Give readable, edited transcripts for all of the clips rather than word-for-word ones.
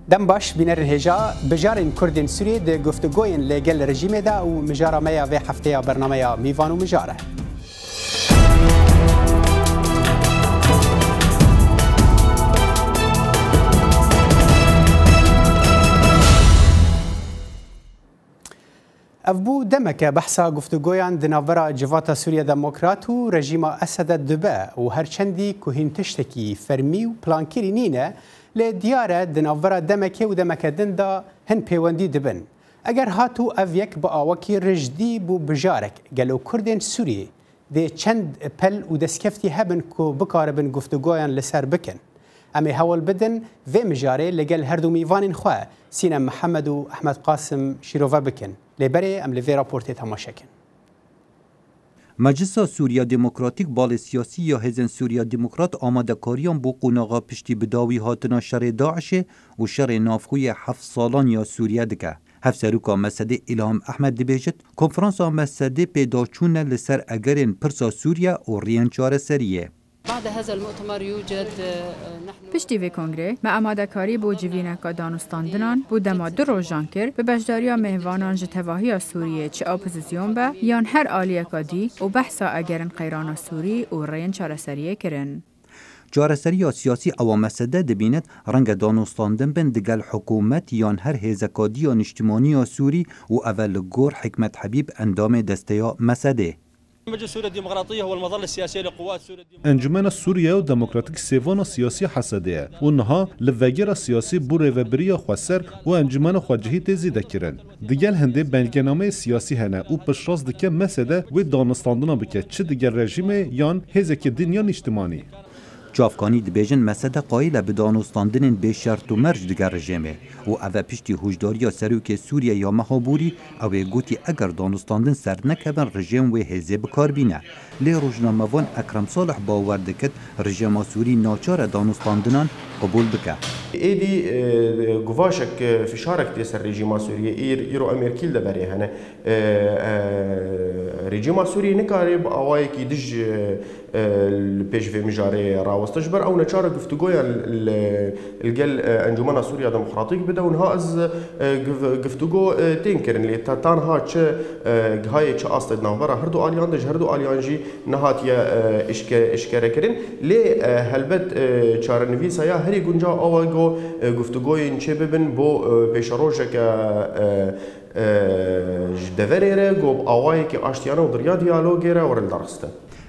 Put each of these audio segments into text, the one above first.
دم باش بینرن هجا بجارن کردن سوریه ده گفتگوین لگل رژیم ده و مجاره میا و هفته برنامه میوان و مجاره. افبو دمك بحثا گفتگویان دناورا جواتا سوریا دموکرات و رژیم اسد دبه و هرچندی کوهین تشتکی فرمی و پلانکری نینه لدیاره دناورا دمک و دمک دندا هن پیوندی دبن. اگر هاتو اف یک با آوکی رجدی بو بجارک گلو کردن سوریه ده چند پل و دسکفتی هبن کو بکاربن گفتگویان لسر بکن. امی هول بدن و مجاره لگل هردو میوان خواه سینه محمد و احمد قاسم شیروه بکن. لبری ام لوی راپورتی تماشا کن. مجلس سوریا دموکراتیک بال سیاسی یا حزب سوریا دموکرات آماده کاریان بو قوناغا پشتی بداوی هاتنا شر داعش و شر نافخوی 7 سالان یا سوریه دکه. هفسروکا مسده الهام احمد دبیجت کنفرانس مسده پیداچون لسر اگرین پرسا سوریا و ریانچار سریه. بعد هذا المؤتمر يوجد پشتی وی کنگره ما آماده کاری بو جوینکا دانستاندنان بو دما دو روژان کر به بجداریا مهوانان جتواهی سوریه چه اپوزیسیون به یان هر آلیه کادی و بحثا اگرن قیران سوری و رین چارسریه کرن. چارەسەری سیاسی ئەوە مەسەدە دەبینێت ڕەنگە دانوستاندن بن دەگەل حکوومەت یان هەر هێزەکادی یا نیشتیمانی سووری و ئەڤە لە گۆڕ حکمت حەبیب ئەندامێ دەستەیە مەسەدێ. مجلس سوريا الديمقراطية هو المظلة السياسية لقوات سوريا انجمن سوريا وديمقراطيك سيفون سياسي حسدية ونها لفجر السياسي بوريفبريا خسر وانجمن خواجهي تزي دكرن ديال هندي بنجنامه سياسي هنا و بشراس دكه مسده و دانستاندنا بك چه ديال رژیم يان هزك دنيا اجتماعي چافکانی دبیجن مسده قایل به دانستاندن به شرط و مرج دگر رژیمه و اوه پشتی هوشداری سروک سوریه یا مهابوری اوه گوتی اگر دانستاندن سر نکبن رژیم و هزه بکار بینه لی روزنامه‌وان اکرم صالح باور دکت رژیم سوری ناچار دانستاندنان قبول بکه. ایدی گواشک فشارک تیسر رژیم سوریه ایرو امریکیل دبری هنه رژیم سوری نکاری با آوایی که دج البيج في مجاري راوستش بر او نشاره گفتگویا الجل انجمن سوريا ديمقراطيك بدا ونها از گفتگو تنكرن اللي تان ها تش هاي تش اصل نوبره هردو اليان دج هردو اليانجي نهات يا اشكاره كرن لي هلبت چارنويسا يا هري گنجا اوغو گفتگوی نچه ببن بو پیشروجک دوريره گوب اوای که اشتیانه و دریا دیالوگیره ورل درسته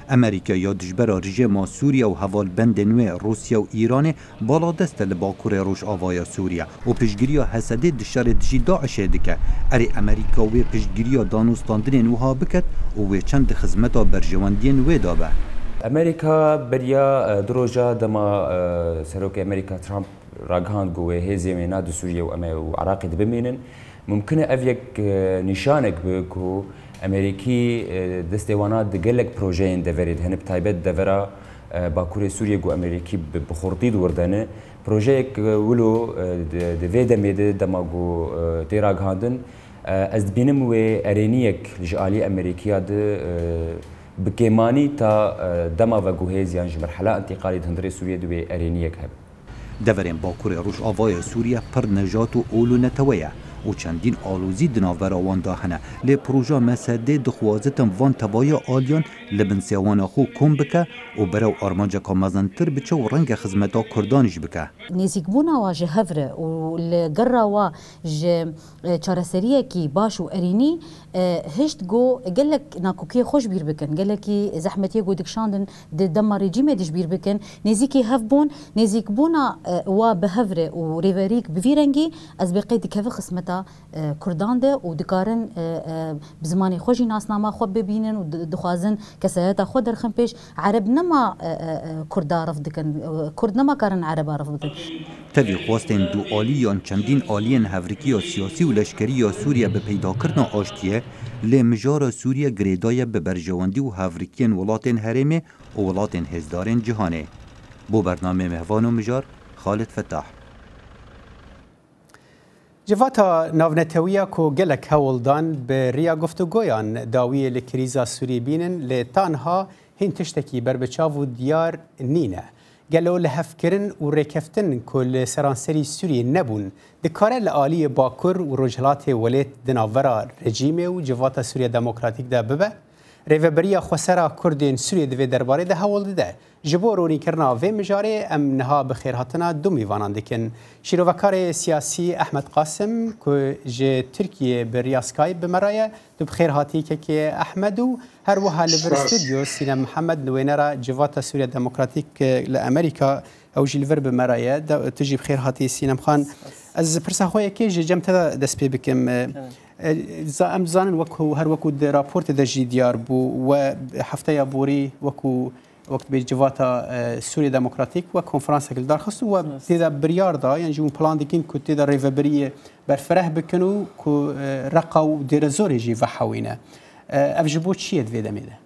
امریکا یا دجبرا رژیم سوریا و هوال بند نوی روسیا و ایران بالا دست لباکور روش آوای سوریا و پیشگیری حسده دشار دجی داعش دکه اری امریکا و پیشگیری دانوستاندن وها بکت و چند خدمت برجواندین و دابه امریکا بریا دروجا دما سروک امریکا ترامپ راگهاند گوه هزی مینا دو سوریا و عراقی دبمینن ممکنه اویک نشانک بکو امریکی دستوانات دگلک پروژه دورید هنب تایبت دورا باکور سوریه گو امریکی بخورتی دوردنه پروژه ولو دوید میده دماغو تیراگ هاندن از بینم و ارینیک جالی امریکیا د بکیمانی تا دما و گوهز یعنی مرحله انتقالی هندری سوریه دو ارینیک هب دورین باکور روش آوای سوریه پر نجات و اولو نتویه و چندین آلوزی دناور آوان داهنه لی پروژه مسده دخوازتن وان تبای آلیان لبن سیوان خو کم بکه و برو آرمانجا که مزنتر بچه و رنگ خزمتا کردانش بکه. نزیک بونا و جه هفره و لگره و جه چارسریه کی باش و ارینی هشت گو گلک ناکوکی خوش بیر بکن گلکی زحمتیه گو دکشاندن دم رژیم دیش بیر بکن نزیکی هف بون نزیک بونا و به هفره و ریوریک بویرنگی از بقیه دکه خزمتا کردان ده و دکارن بزمانی خوشی ناسنامه خود ببینن و دخوازن کسایت خود درخن پیش عرب نما کردا رفض دکن کرد نما کارن عربا رفض دکن تبی خواستن دو آلیان چندین آلیان هفرکی و سیاسی و لشکری یا سوریه به پیدا کردن آشتیه لی مجار سوریه گریدای به برجواندی و هفرکیان ولاتن هرمه و ولاتن هزدارن جهانه بو برنامه مهوان و مجار خالد فتاح جواتا ناونتویا کو گلک هولدان به ریا گفتگویان داوی لکریزا سوری بینن لتانها هین تشتکی بربچاو دیار نینه قالوا لهفكرن وريكفتن كل سرانسري سوريا نبون دكارة لآلية باكر ورجلات وليت دنافرا رجيمي وجفاتا سوريا ديمقراطيك دا ببا ريفبريا خسرا كردين سوريا دوی درباره ده هول ده جبو رونی کرنا و مجاره ام نها بخیر هاتنا دو میوانان دکن شیروکار سیاسی احمد قاسم که جه ترکیه بریا سکایپ بمرایه دو بخیر هاتی که احمدو هر وها لور استودیو سینا محمد نوینرا جوات سوریا ديمقراطيك لامريكا او جلفر بمرایه تجي بخیر هاتی سینم خان از پرسا خویا که جمت دست پی بکم ام زانن وكو هر وكو رابورت دا جي ديار بو و هفته يا بوري وكو وقت بجواتا سوريا ديمقراطيك وكونفرنس كل دار خصو و تيدا بريار دا يعني جون بلان ديكين كو تيدا ريفبريه برفره بكنو كو رقاو دير زوري جي فحوينا افجبوت شي دفيدا ميدا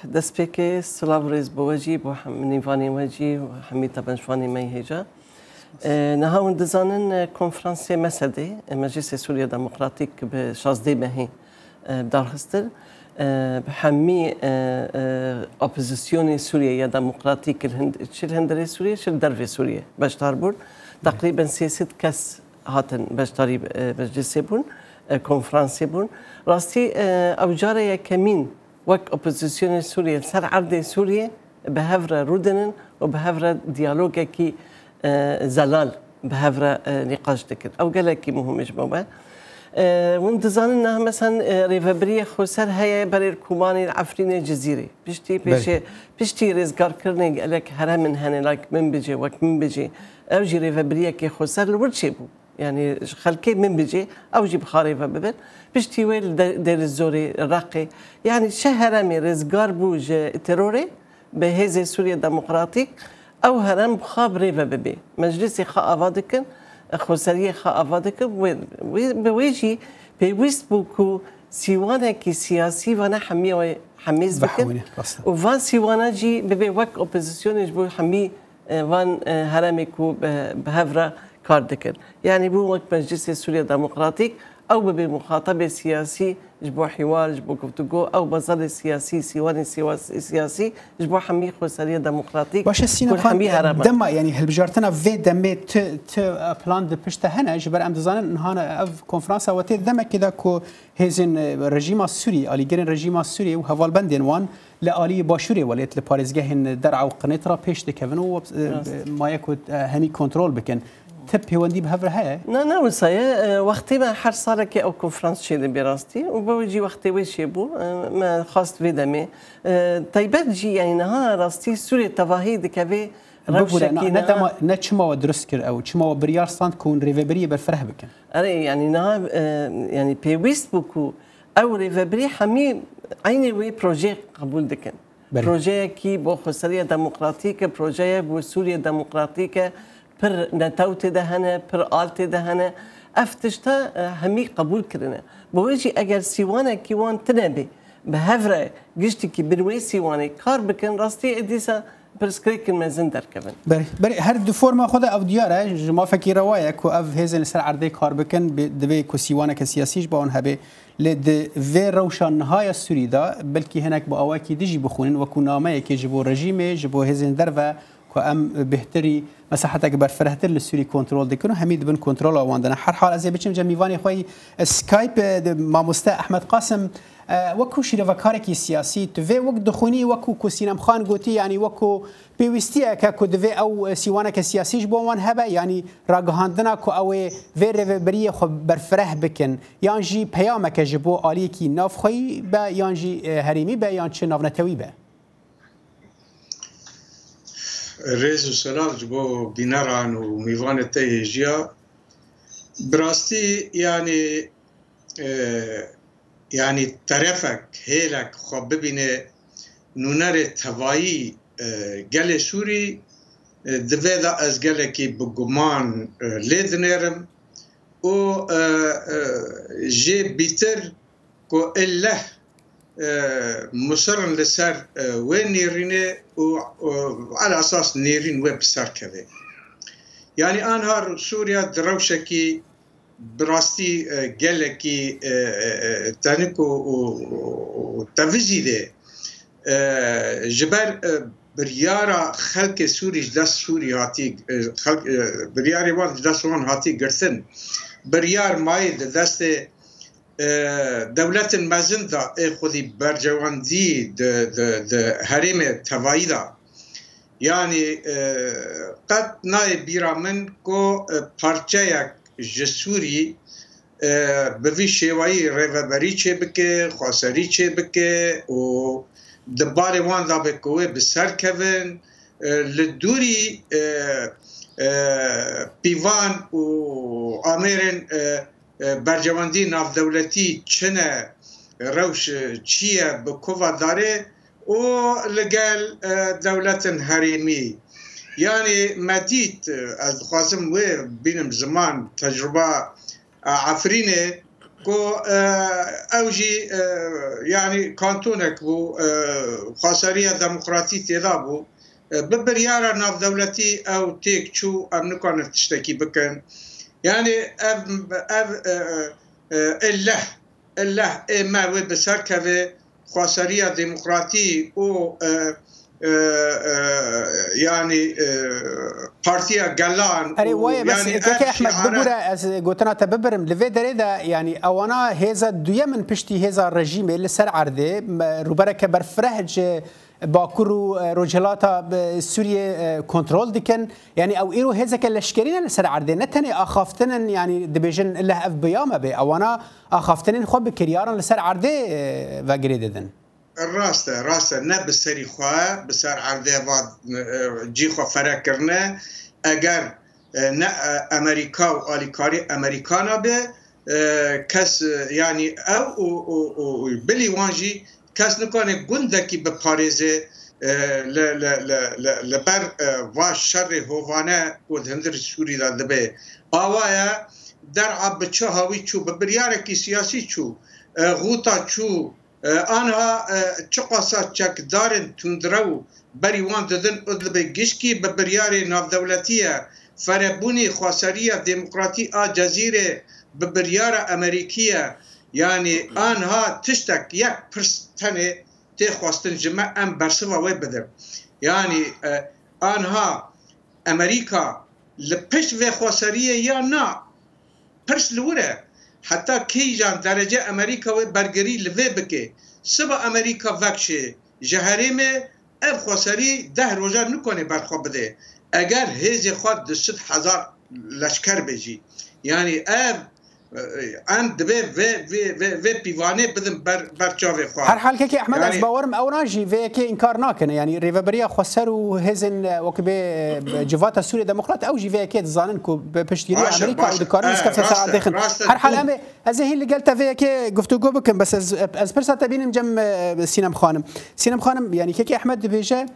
دست بيكي سلام ريز بوجي بو نيفاني وجي وحميد طبنشواني مي هيجا نهاون دزانن کنفرانسی مسدی مجلس سوریا دموکراتیک به 16 مهی دارخستر به همی اپوزیسیون سوریه دموکراتیک چه هندری سوریه چه درو سوریه باشتار بود تقریبا 300 کس هاتن باشتاری مجلس بون کنفرانسی بون راستی اوجاره کمین وقت اپوزیسیون سوریه سر عرض سوریه به هفر رودنن و به هفر دیالوگی کی زلال بهفرة نقاش دكر أو قال لك مهم إجماع وندزان إنها مثلا ريفبرية خسر هي برير كوماني العفرين الجزيرة بيشتي رزقار كرني قال لك هرم من هنا لايك من بيجي وقت من بيجي أو جي ريفبرية كي خسر الورد شيبو يعني خلكي من بيجي أو جي بخاري فببل بيشتي ويل دير الزوري الراقي يعني شهرمي رزقار بوج تروري بهذه سوريا ديمقراطيك او هرم خابري ببي مجلسي خاافادكن خسريه خاافادكن بويجي بيويست بوكو سيوانا كي سياسي وانا حميه حميز بكن وفان سيوانا جي ببي وك اوبوزيسيون جبو حمي وان هرميكو بهفرا كاردكن يعني بو وك مجلس سوريا ديمقراطيك او ببي مخاطبه سياسي جبو حوار جبو كفتوغو او بزر سياسي سيواني سياسي جبو حمي خسريه ديمقراطيك باش السينا خان دم يعني هالبجارتنا في دم ت بلان دو بشتا هنا جبر ام دزانن نهانا اف كونفرنس او تي دم كده كو هيزن الرجيم السوري الي جرين الرجيم السوري وهفال بندين وان لآلي باشوري وليت لباريزجهن درع وقنيطرا بيش دكفنو ما يكون هني كنترول بكن تبي وندي بهفر هاي نا وصايا وقتي ما حر صارك او كونفرنس شي براستي وبوجي وقتي وش يبو ما خاص في دمي طيبات جي يعني نهار راستي سوري تفاهيد كافي ندم نتشما ودرسكر او تشما بريار سانت كون ريفبريه بالفرح بكن اري يعني نهار يعني بيويست بوكو او ريفبري حمي عيني وي بروجي قبول دكن بروجي كي بو خسريه ديمقراطيك بروجي بو سوريا ديمقراطيك پر نتاوت دهنه پر آلت دهنه افتشتا همي قبول کرنه بوجي اگر سيوانا كيوان تنبي بهفره گشتي كي بنوي سيواني كار بكن راستي اديسا برسكريك المزن دركبن بري هر دو فورما خود او دياره جما فكر روايه كو اف هيزن سر عرضي كار بكن دبي كو سيوانا كسياسيش باون هبه لد في روشان نهايه السوريدا بلكي هناك بو اواكي ديجي بخونن وكو نامه كي جبو رجيمه جبو هيزن درفه ام بهتري مساحتك برفرهتر للسوري كنترول دكنو حميد بن كنترول او عندنا حر حال ازي بچم جميفاني خوي سكايب ما مستا احمد قاسم وكو شيرفكاركي سياسي تفي وقت دخوني وكو كوسينم خان قوتي يعني وكو بيوستيا كو دفي او سيوانا كسياسيش بوان هبا يعني راغهاندنا كو او في ريفبريه خو برفره بكن يانجي بيامك جبو اليكي ناف خوي با يانجي هريمي با يانچ نافنتوي با ريز وسلام جبو بناران وميفان التهجيا براستي يعني طرفك هيلك خببينه نونر تواي قال سوري دفيدا از قالكي بقمان ليدنرم و جي بيتر كو الله مصر لسر وين نيرينه وعلى اساس نيرين ويب سر كذا يعني انهار سوريا دروشكي براستي قالكي تانيكو وتفيزيده جبر بريارة خلق سوري جدس سوري هاتي خلق برياري وان جدس وان هاتي قرثن بريار ماي دست دولة مازندا خذي برجواندي د هرم توايدا يعني قد ناي بيرا من كو پارچايا جسوري بوی شیوایی ریوبری چه بکه خواستری چه بکه و دبار وان دا بکوه بسر کون لدوری پیوان و آمیرن برجواندی ناف دولتی چنه روش چیه بکوه داره و لگل دولت هریمی يعني مديت خاصم و بينم زمان تجربة عفرينة كو اوجي يعني كانتونك بو خاصرية ديمقراطية تضابو ببريارة ناف دولتي او تيك شو ام نكون تشتكي بكن يعني الله ما وبسر كذا خاصرية ديمقراطية او يعني بارتيا جلان اري وای بس يعني که احمد بگوره از گوتنا تببرم لوی دره دا يعني اوانا هزا دویمن پشتی هزا رژیم لسر عرضه روبرک برفرهج باکور و رجلاتا سوریه کنترل دکن يعني او ایرو هزا که لشکرین لسر عرضه نتنی آخافتنن يعني دبیجن الله اف بیامه به اوانا آخافتنن خوب بکریارن لسر عرضه و گریددن راسته نه بسری خواه بسر عرضه واد جی خواه فرق کرنه اگر نه امریکا و آلیکاری امریکانا به کس یعنی او بلی وانجی کس نکنه گندکی به پاریزه لبر و شر هوانه و هندر سوری داده به آوایا در عب چه هاوی چو ببریارکی سیاسی چو غوطا چو آنها چقاسا چک دارن تندرو بری وان دادن ادلب گشکی به بریار نافدولتیه فربونی خواستریه دموکراتی جزیره به بریار امریکیه يعني آنها تشتك یک پرستنه تی خواستن جمع ام برسوا وی بدر يعني آنها امریکا لپشت و خواستریه یا نا پرس لوره حتی کی جان درجه امریکا و برگری لوی بکه سبا امریکا وکشه جهرمه اف خسری 10 روزه نکنه برخواب بده اگر هیز خود 200,000 لشکر بجی یعنی اف ام دبه و پیوانه بدن برچاوه خواه هر حال که احمد از باورم او ناجی و که انکار نکنه یعنی ریوبریا خسر و هزن وکبه جوات سوریه دموکرات او جی و که زانن کو پشتگیری امریکا او دکارن اسکفت ساعت دخن هر حال ام از هی اللي قلت و که گفتگو بکن بس از پرسا تبینم جم سینم خانم یعنی که احمد بیجه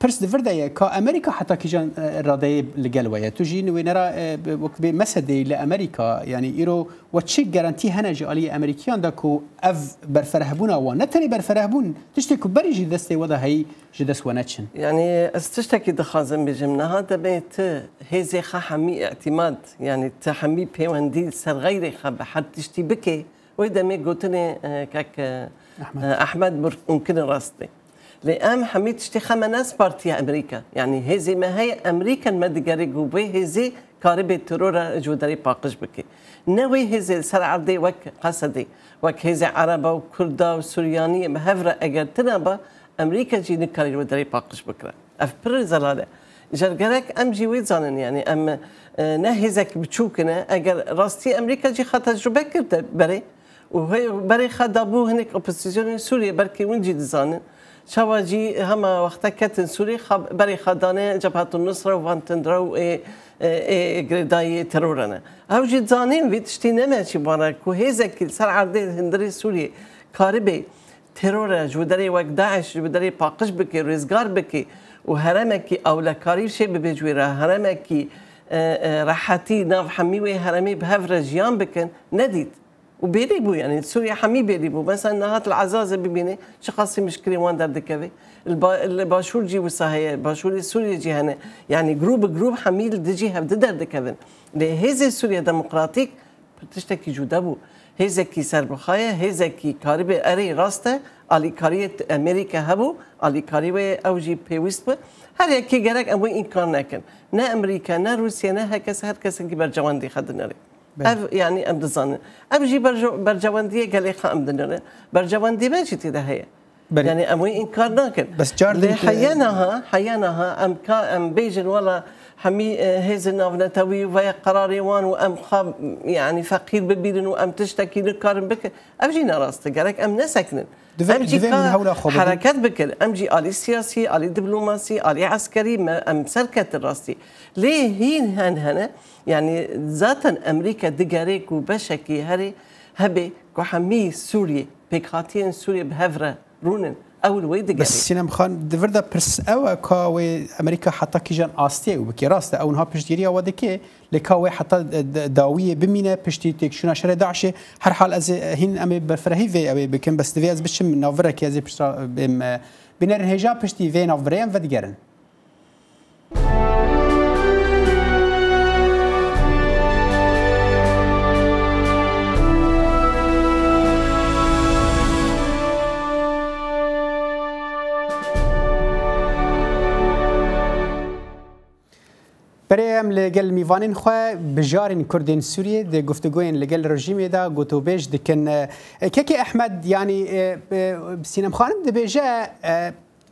پرس دفرده که امریکا حتی که جان راده لگل ویا تو جی نوی نرا وکبه مسدی لامریکا یعنی ایرو و چه گارانتی هنجی علی امریکیان دا کو اف برفرهبون و نتنی برفرهبون تشتی کو بری جی دستی ودا هی جی دست ونچن يعني استشتكي دخازم بجمنا هذا بيت هيزي حمي اعتماد يعني تحمي بيواندي سر غيري خب حد تشتي بكي وإذا ما قلتني كاك أحمد ممكن راستي لأم حميد تشتي خمناس بارتيا أمريكا يعني هذي ما هي أمريكا مدقاري قوبي هذي قاربة ترورة جوداري باقش بكي نوي هذي سرعة دي وك قصدي وك هذي عربة وكردا وسوريانية مهفرة أجر تنبا أمريكا جي نكاري جوداري باقش بكرة أفبر زلالة جرجرك أم جي ويزانن يعني أم نهزك بتشوكنا أجر راستي أمريكا جي خد تجربة كرت بري وهي بري خدابو هناك أوبوزيسيون سوريا بركي وين جي زانن شواجي هما وقتا كتن سوري بري خدانه جبهة النصرة وفانتندرو جريداي ترورنا او جي زانين في تشتي نماشي بارك وهيزك سر عرضي هندري سوري كاربي ترور جودري وك داعش جودري باقش بكي رزقار بكي وهرمكي او لكاري شي ببجويرا هرمكي راحتي ناف حميوي هرمي بهفر جيان بكن نديد وبيريبوا يعني سوريا حمي بيريبوا مثلا نهات العزازة ببيني شخصي مشكلة وان در دكبي الباشور جي وصاهية باشور سوريا جي هنا يعني جروب حميل دجي هف در دكبن لهذه سوريا ديمقراطيك تشتكي جودابو هزکی سربخایه هزکی کاری به اری راسته علی کاری امریکا هبو علی کاری و اوجی پیوست بود هر یکی گرگ اموی این کار نکن نه امریکا نه روسیه نه هر کسی که برجواندی خد نره يعني ام دزان ام جي برجوانديه قال لي خام دنيا برجواندي ما جيتي ده هي يعني اموي انكار ناكن بس جار حيانها ام بيجن ولا حمي هيزن نتوي ويا قراري وان وام خاب يعني فقير ببيرن وام تشتكي نكارن بك ام جينا راست قالك ام نسكن امجي حركات بكل امجي الي سياسي الي دبلوماسي الي عسكري ام سركت الراستي ليه هين هنا يعني ذاتا امريكا دقاريك وبشكي هري هبي كحمي سوريا بيكاتين سوريا بهفره رونن اول وي دقاريك بس سينم خان دفردا برس او كاوي امريكا حتى كيجان استي وبكي راسته او نها بشتيريا ودكي لكاوي حتى داويه بمينه بشتي تكشونا شر داعش هر حال از هين ام بفرهي في او بكم بس دفي از بشم نافره كي از بشتر بنر هجا بشتي في نافريم ودگرن بریم لگل میوانین خو بجارین کردین سوریه ده گفتگوین لگل رژیم دا گوتو بیش دکن که احمد یعنی سینم خانم دبیجه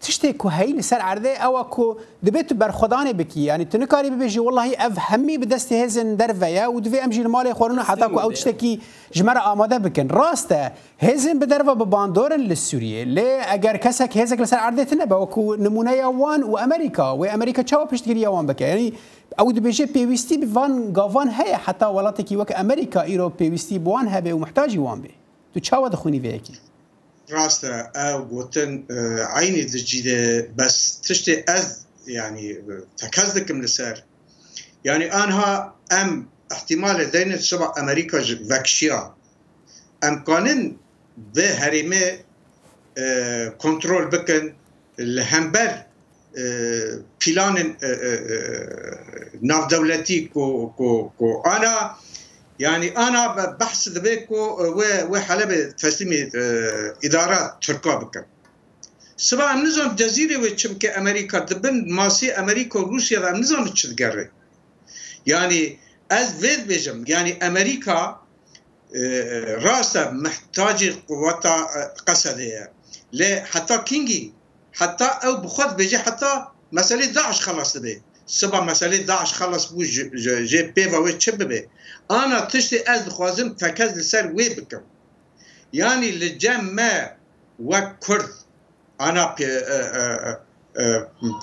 تشتي كو هي لسر عرضه او كو دبيت برخدانه بكي يعني تنكاري بيجي والله افهمي بدستي هزن درفيا ودفي امجي المال خورنا حتى كو او تشتكي جمره اماده بكن راسته هزن بدرفه بباندور للسوريه ليه اگر كسك هزك لسر عرضه تنبا وكو نمونه يوان وامريكا تشاو بيشتغي يوان بك يعني او دبيجي بيويستي بفان غافان هي حتى ولاتكي وك امريكا ايرو بيويستي بوان هبه ومحتاج يوان بي تو تشاو دخوني فيكي راسته او قوتن عيني دجيده بس تشتي از يعني تكزدك من السر يعني انها ام احتمال دين سبع امريكا فاكشيا ام قانون به هريمه كنترول بكن الهمبر بلان ناف دولتي كو انا يعني انا بحث ذبيكو وحلبة تسليمي ادارات تركيا بكم سبا نظام جزيره وشبكه امريكا دبن ماسي امريكا وروسيا دا نظام تشدقري يعني از فيد بيجم يعني امريكا راسه محتاج قوات قصديه ل حتى كينجي حتى او بخد بيجي حتى مساله داعش خلص به سبا مساله داعش خلص بو جي بي و تشببه انا تشتي از خوازم تكز لسر وي بكم يعني لجمع وكرد انا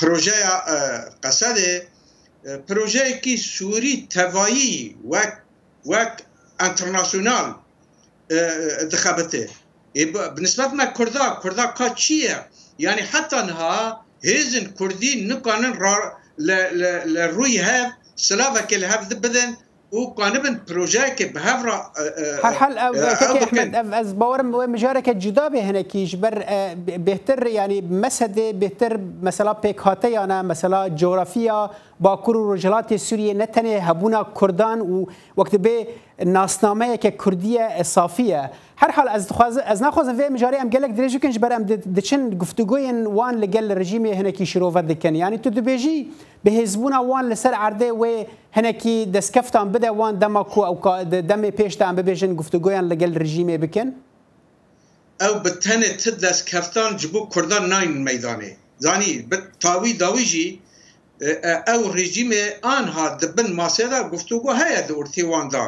بروجي قصده بروجي كي سوري توایی وك انترناسيونال دخبته بالنسبه ما كردا كاتشيه يعني حتى انها هيزن كردي نكانن للروي هاف سلافك الهاف بدن وكانبن بروجيك بهفرا حل احمد از باورم مشاركه جدابه هنا كي جبر بهتر يعني مسد بهتر مثلا بيكاتي انا مثلا جغرافيا باكور رجلات سوريا نتنه هبونا كردان وقت به ناسنامه كرديه صافيه هر حال از ناخذ في مجاري ام قال لك دريجو كنج برام دچن گفتگوين وان لقال الرجيم هنا كي شروفت دكن يعني تو دبيجي بهزبونا وان لسر عرضه و هنا كي دسكفتان بدا وان دمكو او دم بيشتان ببيجن گفتگوين لقال الرجيم بكن او بتنه تدس كفتان جبو كردان ناين ميداني زاني بتاوي داويجي او رژیم آنها دبن ماسیدا گفتگو هیا دورتی واندا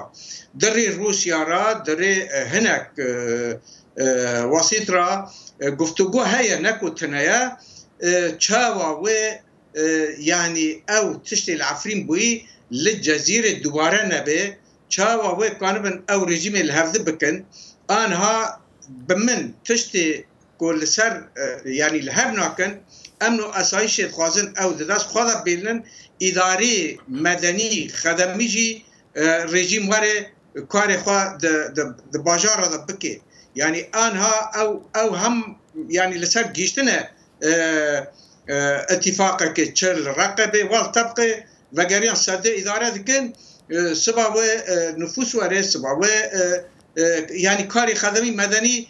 دری روسیا را دری هنک وسیط را گفتگو هیا نکو تنیا چاوا و يعني او تشتي العفرين بوي للجزيره دوباره نبي چاوا و كانبن او رژیم الهفذ بكن آنها بمن تشتي كل سر يعني الهبناكن امنو اسایش خوازن او دست خدا بیلن اداری مدنی خدمی جی رژیم وره کار خوا د بازار را بکی یعنی آنها او هم يعني لسر گیشتنه اتفاق که چل رقبه والطبقه وگریان ساده اداره دکن سبا و نفوس وره سبا و يعني كاري خدمي مدني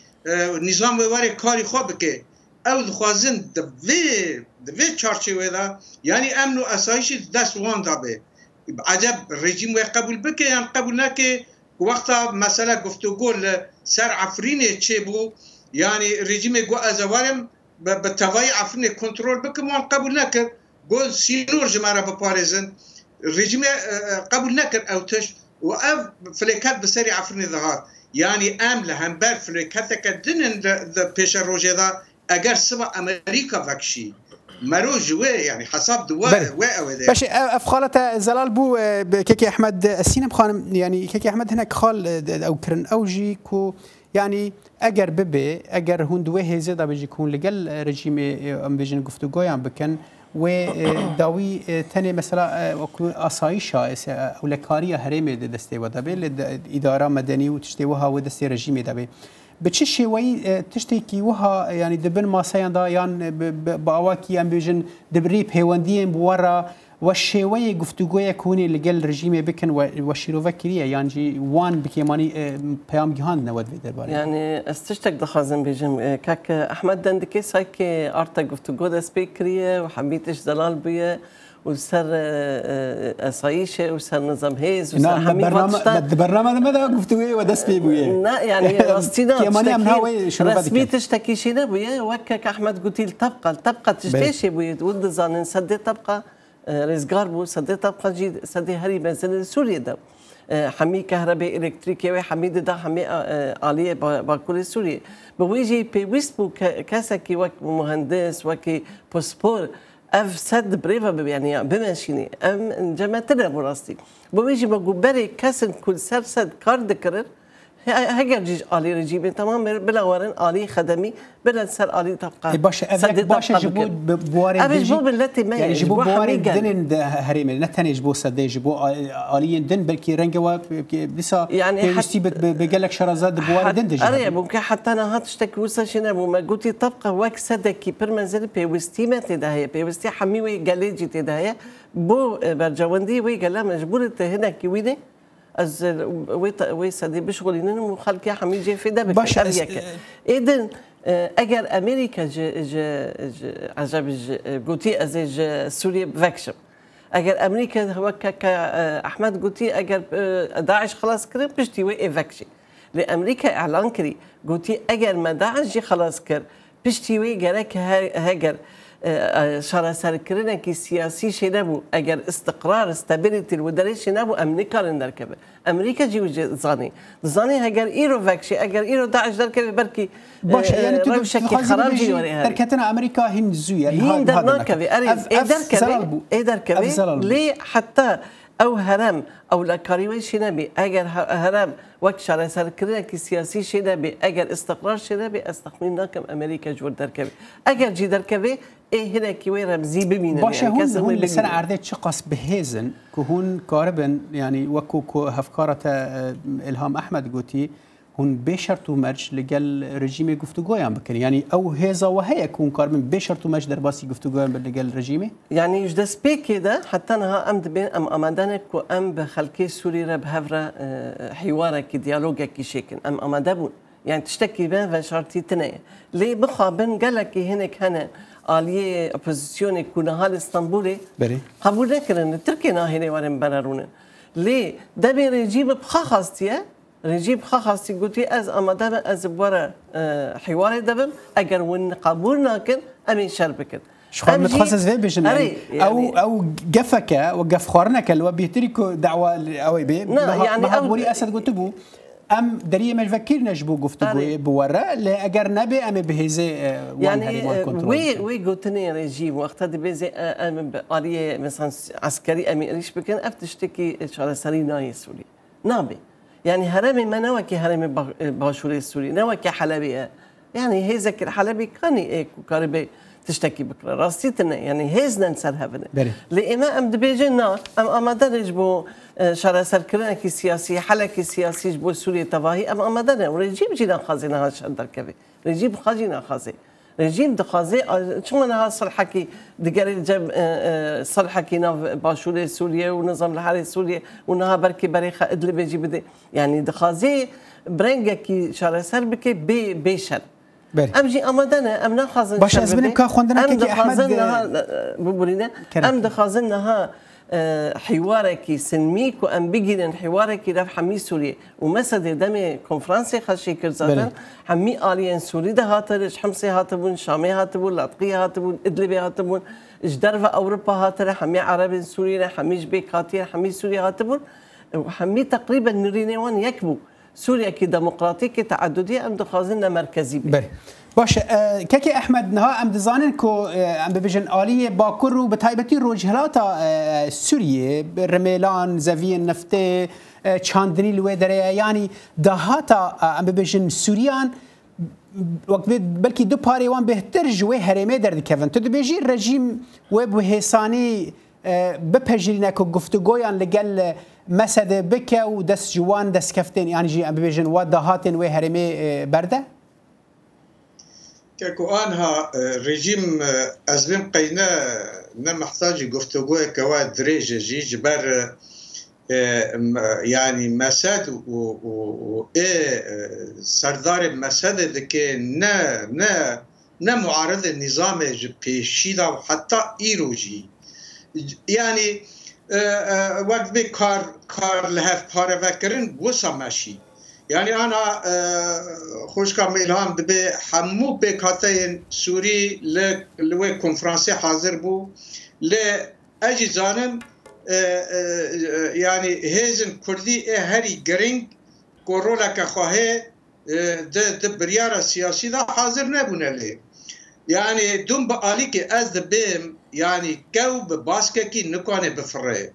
نظام واري كاري خوبك او دخوازن دفي تشارشي وذا يعني امنو اسايشي دست وان دابه عجب رژیم قبول بکه یا قبول نکه وقتا مثلا گفتگو سر عفرین چه بو یعنی رژیم گو ازوارم به توای عفرین کنترل بکه ما قبول نکرد گو سینور جمعه بپارزن رژیم قبول نکرد اوتش و او فلیکت بسری عفرین ظهار یعنی ام لهمبر فلیکت کدنن پیش روژه دا اگر سبا امریکا وکشی مروج وي يعني حسب دواء وي باش افخالته زلال بو كيكي احمد السينم خانم يعني كيكي احمد هناك خال او كرن اوجي كو يعني اگر ببي اگر هون دوه زياده بيجي يكون لقل رجيم ام بيجن گفتگو يعني بكن و داوي تاني مثلا اسايشا او لكاريا هرمي دستي ودبي الاداره مدني وتشتيوها ودستي رجيم دبي بچه شوی تشتکی وها يعني دبن ماسيان دا يعني باواكي ام بيجن دبري بهوندين بورا والشوي گفتگوی كوني لقل رژیم بكن وشيروفكريه يعني وان بكيماني بيام جهان نود في درباري يعني استشتك دخازن بيجم كاك احمد دندكي سايك ارتا گفتگو دا سبيكريه وحبيتش زلال بيه وسر اسايشه وسر نظام هيز وسر حميد برنامج ماذا قفتوي ودس بي بويه لا يعني راستينا كمان امناوي رسمي تشتكي شي بويه وكك احمد قلت لي تبقى تشتكي بويه ود زان سد تبقى رزقار بو سد تبقى جي سد هري بنزل سوريا ده حمي كهرباء الكتريكيه وحميد ده حمي آليه باكل سوريا بويجي بيويس بو كاسكي وك مهندس وكي باسبور اف سد بريفا يعني بماشيني ام جماعتنا براستي بويجي بقول بري كاسن كل سد كارد كرر هاجر جيج آلي رجيم تمام بلا ورن آلي خدمي بلا سر آلي تبقى باش جبوا بوارد أبي جبوا بالتي ما يعني جبوا بوارد دن هريمة نتاني جبوا سدي جبوا آلي دن بلكي رنجوا بسا يعني حتى بقلك شرازات بوارد دن دج أري ممكن حتى أنا هاتشتك وصل شنو ما قلتي تبقى وك سدكي برمنزل بيوستيمة تداهية بيوستي حميوي قاليجي تداهية بو برجواندي وي قال مجبور هنا كوينه از وي سدي بشغلين وخلك حميد جي في دبك باش اذن اگر امريكا عجب قلتي از سوريا بفكشم اگر امريكا هو احمد قلتي اگر داعش خلاص كر بشتي وي افكشي لامريكا اعلان كري قلتي اگر ما داعش جي خلاص كر بشتي وي جرك هاجر شراسر كرنا كي سياسي شنبو اگر استقرار استابيليتي الوداري شنبو امريكا نركبه امريكا جي زاني هاجر ايرو فاكشي اگر ايرو داعش دركبه بركي باش يعني تقول شكل خراجي تركتنا امريكا هين زويا هين دركبه دركبه ليه حتى او هرم او لكاريوي شنبي اگر هرم وقت شراسر كرنا كي سياسي شنبي اگر استقرار شنبي استخمينا كم امريكا جور دركبه اگر جي دركبه ايه هنا كي رمزي بمين باشه هون لسنة عردت شقص بهيزن كهون كاربن يعني وكو هفكارة إلهام أحمد قوتي هون بشرط مرج لقل رجيمي گفتگویان بکن يعني او هيزا وهي كون كاربن بشرط مرج در باسی گفتگویان لقل رجيمي يعني يجد سبيك ده حتى أنا أمد بين أمدانك وأم بخلكي سوري رب هفرة حوارك ديالوجك شكل أمدابون يعني تشتكي بين فشارتي تنايا ليه بخابن قالك هناك هنا آلية أوبوزيسيون كنا هال اسطنبولي قبول نكرن تركينا هنا ورن بررون ليه ده برجيم بخاصتيه رجيم بخاصتي قلتي از أمدام از برا حوار دبم أجر ون قبول ناكن أمين شربكن شخص متخصص في بيجن او قفك وقف خورنك اللي بيتركوا دعوه او بي يعني ابوري اسد قلت بو ام دريه ما فكرنا جبو گفتگو بورا لاجر نبي ام بهزي يعني وي قلتني رجيم وقت بيزي ام قضيه مثلا عسكري امي ريش بكن افتشتكي شارع سري ناي سوري نابي يعني هرمي ما نوكي هرمي باشوري السوري نوكي حلبي يعني هي ذكر حلبي كاني كاربي تشتكي بكره راستيتنا يعني هيزنا نسر هفنا لإما أم دبيجنا أم درج بو شارع سركرنا كي سياسي حلقي سياسي جبو سوريا تواهي أم درنا ورجيب جينا خازينا هالشان دركبي رجيب خازينا خازي رژیم دخوازه چون نها صلحکی دیگری جب صلحکی ناف باشور سوریه و نظام الحالي سوریه و نها برکی برای ادلب بيجي بده يعني دخوازه برنگه کی شارع سر بکه بیشر ام جی آمدنه ام نخوازن باش از بنم که خوندن که احمد ببورینه ام دخوازن نها حوارك سنميك وأم بيجين حوارك رف حمي سوريا ومسد دم كونفرنسي خشي كرزاتن حمي آليان سوري ده هاتر حمصي هاتبون شامي هاتبون لاطقية هاتبون إدلبي هاتبون إجدرفة أوروبا هاتر حمي عرب سوريا حمي جبيك هاتير حمي سوريا هاتبون وحمي تقريبا نرينيوان يكبو سوريا كي ديمقراطية تعددية أم دخازنا مركزي بله باش كاكي احمد نها ام دزانن كو ام بفيجن آلية باكر و بتايبتي روجهلاتا سوريا رميلان زفين نفته چاندني الويدري يعني دهاتا ام بفيجن سوريان وقت بلكي دو باري وان بهتر جوي هرمي درد كيفن تدو بيجي الرجيم ويب وهيساني ببهجرينا كو گفتگويان لقل مسد بكا و دس جوان دس كفتين يعني جي ام بفيجن ودهاتن وي هرمي برده كاكو انها رژیم از بین قینا نمحتاج گفتگوی کوا درجه جی جبر يعني مسد و سردار مسد دكي نا معارض النظام بيشيدا وحتى ايروجي يعني وقت بي كار لهف بارفكرن وصا ماشي يعني أنا خوش كم إلهام دبي حمو بكاتين سوري لوي كونفرنسي حاضر بو لأجي زانم يعني هيزن كردي هري جرينج كورولا كخواهي ده بريارة سياسي ده حاضر نبونه ليه يعني دون بقاليك أز دبيم يعني كو بباسككي نكواني بفرية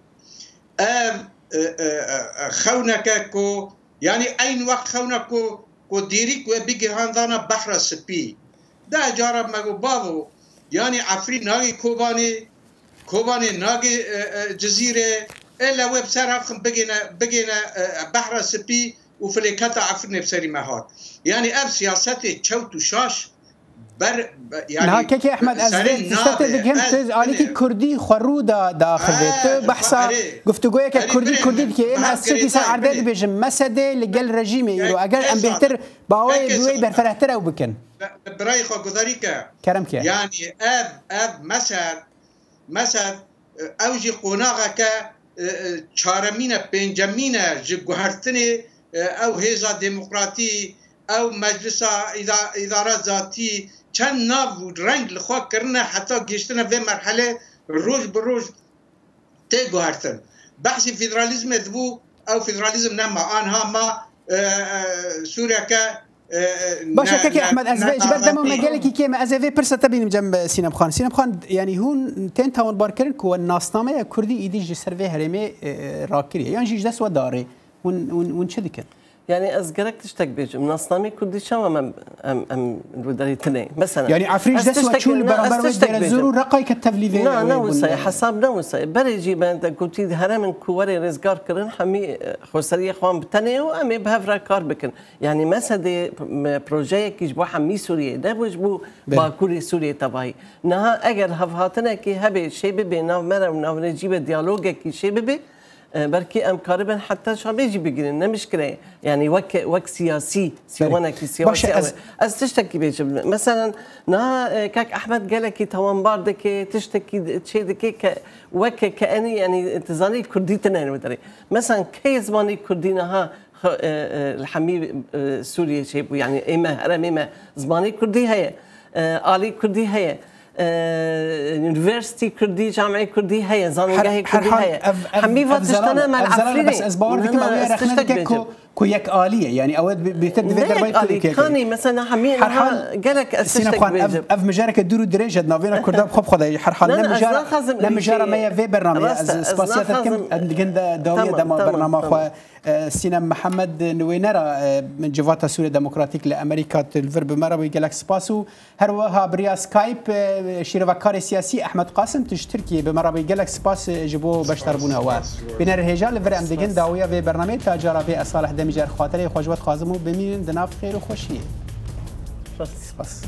خونك كو يعني أين وقت خونا كو ديريك وبيجي هاندانا بحر سبي ده جارب مگو بابو يعني عفري ناقي كوباني ناقي جزيرة إلا ويب سرافخم بقينا بحر سبي وفليكاتا عفرني بسري مهار يعني أب سياستي تشوت وشاش يعني نها كيكي احمد ازداد تستفيد هم تز عليك كردي خرودا داخل بحثا گفتگوی که کردی که این از سری سر عرضه بيجم مسده لقل رژیمی رو اگر ام بهتر باوی بوی برفرهتر او بکن برای خو گذاریکه کرم که يعني اب مسد اوجي قوناغه که چارمینه پنجمینه جگوهرتنه او هیزا ديمقراطي او مجلس اداره ذاتي چند ناو و رنگ لخوا کرنه حتی گشتنه به مرحله روز بروز تيجو هرتن بحث فيدراليزم ذبو او فيدراليزم نما انها ما سوريا ك باشا كاكي احمد ازبي جبر دمو مجالك كيما ازفي برسه تبين جنب سيناب خان يعني هون تين تاون باركرن كو الناصنامه كردي ايدي جسرفي هرمي راكري يعني جيش دس وداري ون شدكن يعني أزجرك تشتك بيج من أصنامي كردي شام أم الوداري تنين مثلا يعني عفريج ده سوى شو البرابر ودير الزرور رقاي كتفليفين لا نوصي حساب نوصي بريجي بنت كنت هرم من كوري رزقار كرن حمي خسرية خوان بتني وأمي بهفرا كار بكن يعني مثلا بروجي كيجبو حمي سوريا ده بوجبو باكوري سوريا تبعي نها أجر هفهاتنا كي هبي شيء بينا مرة وناو نجيب ديالوج كي شيء بي بركي ام قاربا حتى شو بيجي بيجي مشكله يعني وك سياسي سيوانا كي سياسي از تشتكي بيجي مثلا نا كاك احمد قال لك توان باردك تشتكي شيء دك وك كاني يعني تزاني كردي تنين ودري مثلا كي زماني كردينها الحمي سوريا شيء يعني اما هرم اما زماني كردي هي آلي كردي هي يونيفرسيتي كردي جامعة كردي هي زانجاهي كردي هي حميفة تشتنا مع العفريني بس أسبوعك ما بيرخنك كو يك آلية يعني أود بيتد في دربي كاني مثلا حمي قالك أستشتك بيجب أف مجارك الدور درجة نافينا كرداب خب خذ حرحان نم مجارة ما في برنامج سباسيات كم عندنا دولية دم برنامج سينا محمد نوينرا من جفاتا سوريا ديمقراطيك لأمريكا الفرب مرة ويجلك سباسو هروها بريا سكايب شيرفكار سياسي أحمد قاسم تشتركي بمرة ويجلك سباس جبو بشتربونه هو بين الرجال الفرق عندنا دولية في برنامج تاجر في أصالح دمجر خاطري خوجوات خازمو بمين دناف خير وخوشية. بس